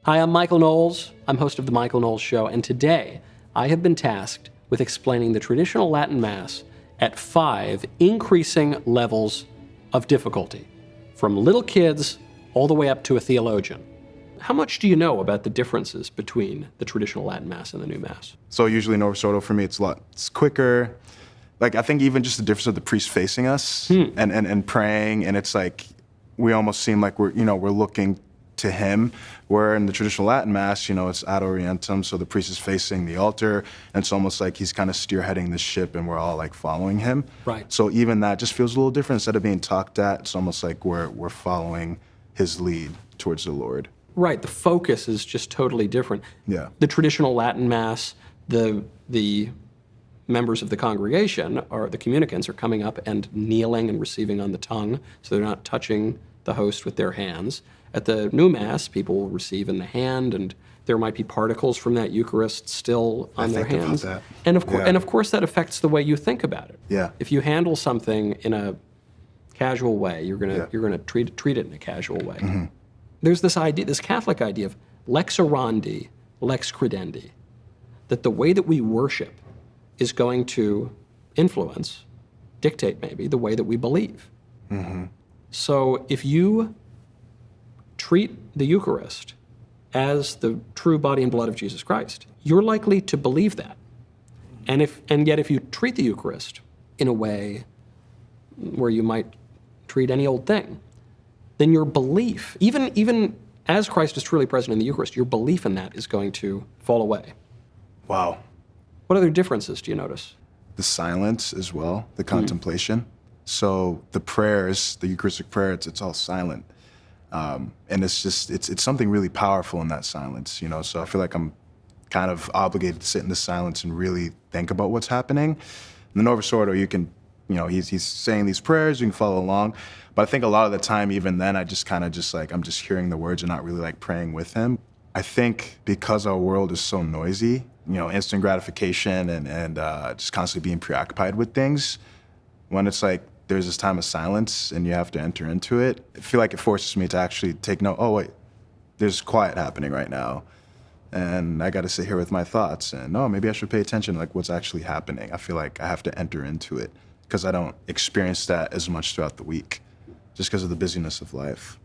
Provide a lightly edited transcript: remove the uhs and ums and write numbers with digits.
Hi, I'm Michael Knowles. I'm host of The Michael Knowles Show, and today I have been tasked with explaining the traditional Latin Mass at 5 increasing levels of difficulty, from little kids all the way up to a theologian. How much do you know about the differences between the traditional Latin Mass and the new Mass? So usually Novus Ordo for me, it's quicker. Like, I think even just the difference of the priest facing us and praying, and it's like we almost seem like we're looking to him, where in the traditional Latin Mass, it's ad orientem, so the priest is facing the altar, and it's almost like he's kind of spearheading the ship and we're all like following him. Right. So even that just feels a little different. Instead of being talked at, it's almost like we're following his lead towards the Lord. Right, the focus is just totally different. Yeah. The traditional Latin Mass, the members of the congregation, or the communicants, are coming up and kneeling and receiving on the tongue, so they're not touching the host with their hands. At the new Mass, people will receive in the hand, and there might be particles from that Eucharist still on their hands. About that. And of course that affects the way you think about it. Yeah. If you handle something in a casual way, you're gonna treat it in a casual way. Mm-hmm. There's this idea, this Catholic idea of lex orandi, lex credendi, that the way that we worship is going to influence, dictate maybe, the way that we believe. Mm-hmm. So if you treat the Eucharist as the true body and blood of Jesus Christ, you're likely to believe that. And yet if you treat the Eucharist in a way where you might treat any old thing, then your belief, even as Christ is truly present in the Eucharist, your belief in that is going to fall away. Wow. What other differences do you notice? The silence as well, the contemplation. So the prayers, the Eucharistic prayer, it's all silent. And it's something really powerful in that silence, So I feel like I'm kind of obligated to sit in the silence and really think about what's happening. In the Novus Ordo, you can, he's saying these prayers, you can follow along. But I think a lot of the time, even then, I just kind of I'm just hearing the words and not really like praying with him. I think because our world is so noisy, instant gratification and just constantly being preoccupied with things, when it's like there's this time of silence and you have to enter into it, I feel like it forces me to actually take note. Oh, wait, there's quiet happening right now. And I got to sit here with my thoughts and, maybe I should pay attention to like what's actually happening. I feel like I have to enter into it because I don't experience that as much throughout the week just because of the busyness of life.